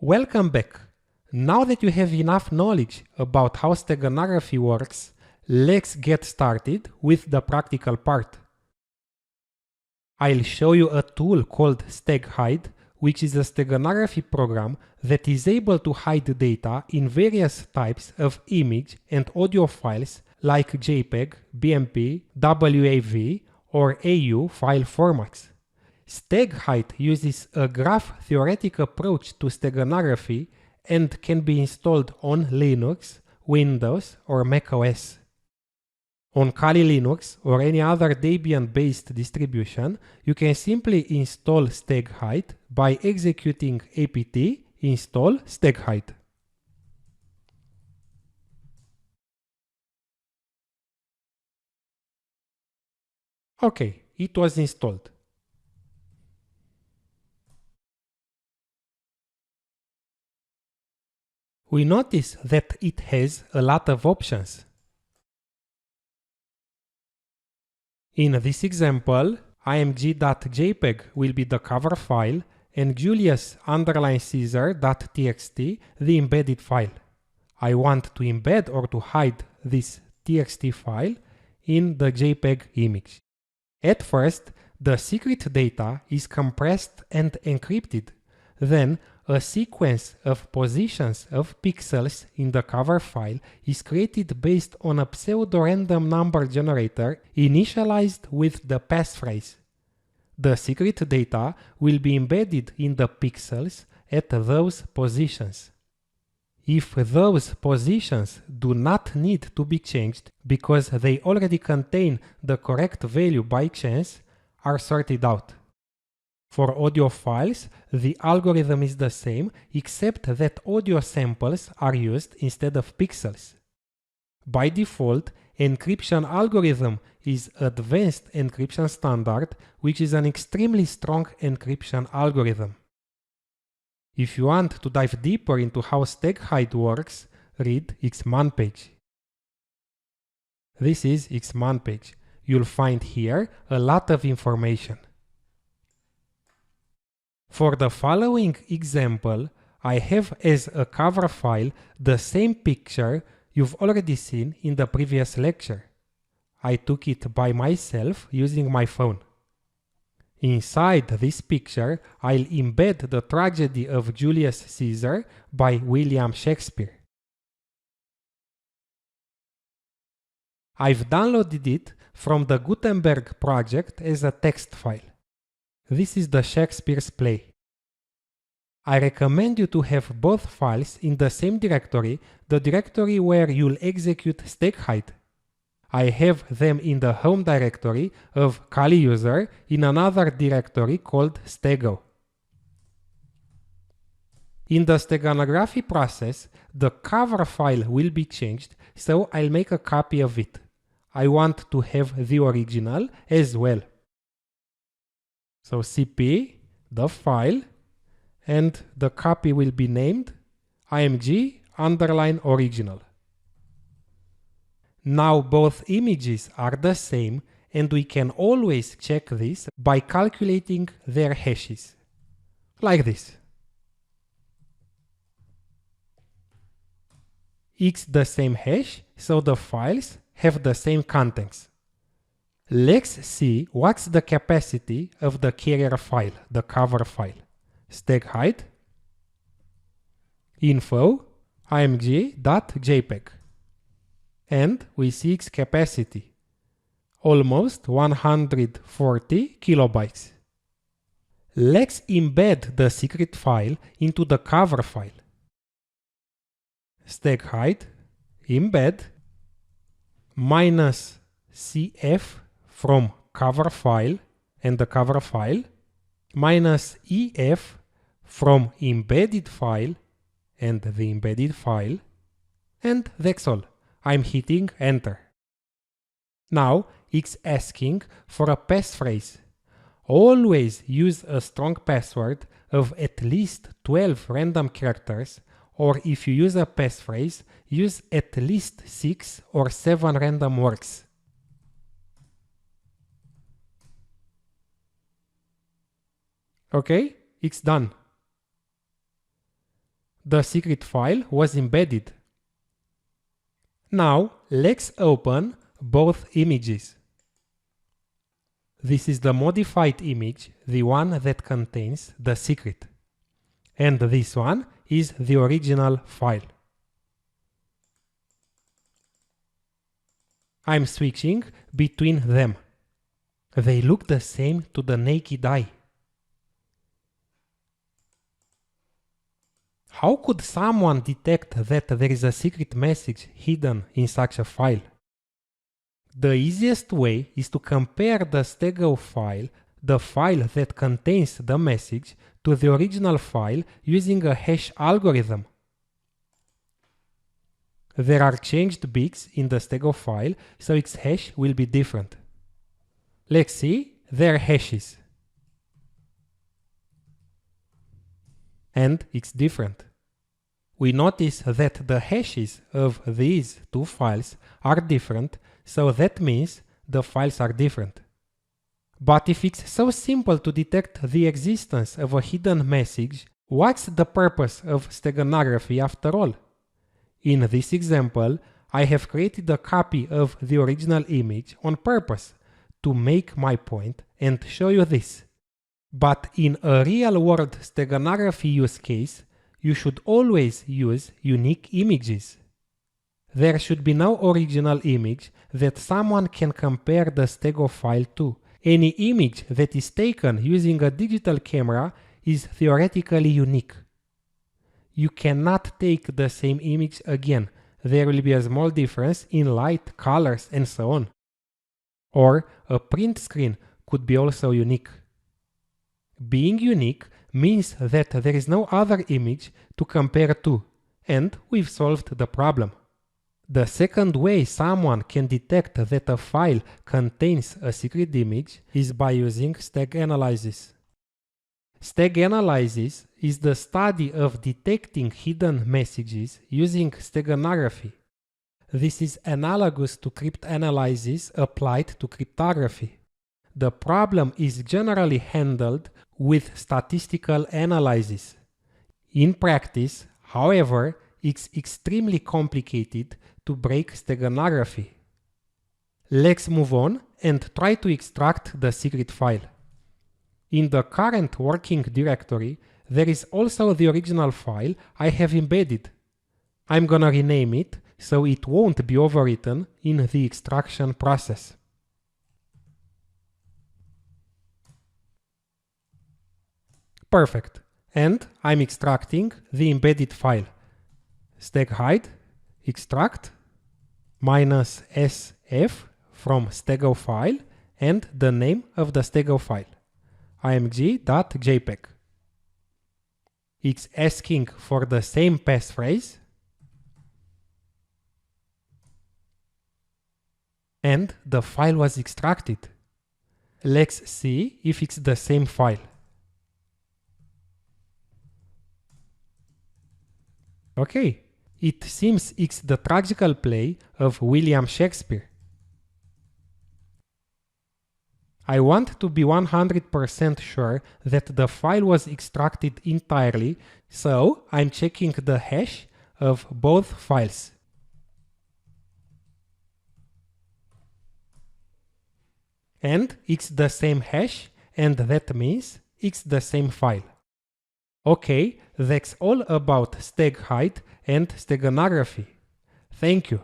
Welcome back. Now that you have enough knowledge about how steganography works, let's get started with the practical part. I'll show you a tool called Steghide, which is a steganography program that is able to hide data in various types of image and audio files like JPEG, BMP, WAV, or AU file formats. Steghide uses a graph theoretic approach to steganography and can be installed on Linux, Windows, or macOS. On Kali Linux or any other Debian-based distribution, you can simply install Steghide by executing apt install Steghide. Okay, it was installed. We notice that it has a lot of options. In this example, img.jpg will be the cover file and Julius_Caesar.txt the embedded file. I want to embed or to hide this txt file in the JPEG image. At first, the secret data is compressed and encrypted. Then, a sequence of positions of pixels in the cover file is created based on a pseudo-random number generator initialized with the passphrase. The secret data will be embedded in the pixels at those positions. If those positions do not need to be changed because they already contain the correct value by chance, are sorted out. For audio files, the algorithm is the same except that audio samples are used instead of pixels. By default, encryption algorithm is Advanced Encryption Standard, which is an extremely strong encryption algorithm. If you want to dive deeper into how Steghide works, read Xman page. This is Xman page. You'll find here a lot of information. For the following example, I have as a cover file the same picture you've already seen in the previous lecture. I took it by myself using my phone. Inside this picture, I'll embed the tragedy of Julius Caesar by William Shakespeare. I've downloaded it from the Gutenberg project as a text file. This is the Shakespeare's play. I recommend you to have both files in the same directory, the directory where you'll execute Steghide. I have them in the home directory of Kali user in another directory called Stego. In the steganography process, the cover file will be changed, so I'll make a copy of it. I want to have the original as well. So cp, the file, and the copy will be named img_original. Now both images are the same and we can always check this by calculating their hashes. Like this. It's the same hash, so the files have the same contents. Let's see what's the capacity of the carrier file, the cover file. Steghide info img.jpg. And we see its capacity, almost 140 kilobytes. Let's embed the secret file into the cover file. Steghide embed -cf from cover file and the cover file, -ef from embedded file and the embedded file, and that's all. I'm hitting enter. Now it's asking for a passphrase. Always use a strong password of at least 12 random characters, or if you use a passphrase, use at least 6 or 7 random words. Okay, it's done. The secret file was embedded. Now let's open both images. This is the modified image, the one that contains the secret. And this one is the original file. I'm switching between them. They look the same to the naked eye. How could someone detect that there is a secret message hidden in such a file? The easiest way is to compare the Stego file, the file that contains the message, to the original file using a hash algorithm. There are changed bits in the Stego file, so its hash will be different. Let's see their hashes. And it's different. We notice that the hashes of these two files are different, so that means the files are different. But if it's so simple to detect the existence of a hidden message, what's the purpose of steganography after all? In this example, I have created a copy of the original image on purpose to make my point and show you this. But in a real-world steganography use case, you should always use unique images. There should be no original image that someone can compare the Stego file to. Any image that is taken using a digital camera is theoretically unique. You cannot take the same image again. There will be a small difference in light, colors, and so on. Or a print screen could be also unique. Being unique means that there is no other image to compare to, and we've solved the problem. The second way someone can detect that a file contains a secret image is by using steganalysis. Steganalysis is the study of detecting hidden messages using steganography. This is analogous to cryptanalysis applied to cryptography. The problem is generally handled with statistical analysis. In practice, however, it's extremely complicated to break steganography. Let's move on and try to extract the secret file. In the current working directory, there is also the original file I have embedded. I'm gonna rename it so it won't be overwritten in the extraction process. Perfect. And I'm extracting the embedded file. Steghide, extract, -sf from Stego file and the name of the Stego file, img.jpg. It's asking for the same passphrase and the file was extracted. Let's see if it's the same file. Okay, it seems it's the tragical play of William Shakespeare. I want to be 100% sure that the file was extracted entirely, so I'm checking the hash of both files. And it's the same hash, and that means it's the same file. Okay, that's all about Steghide and steganography. Thank you.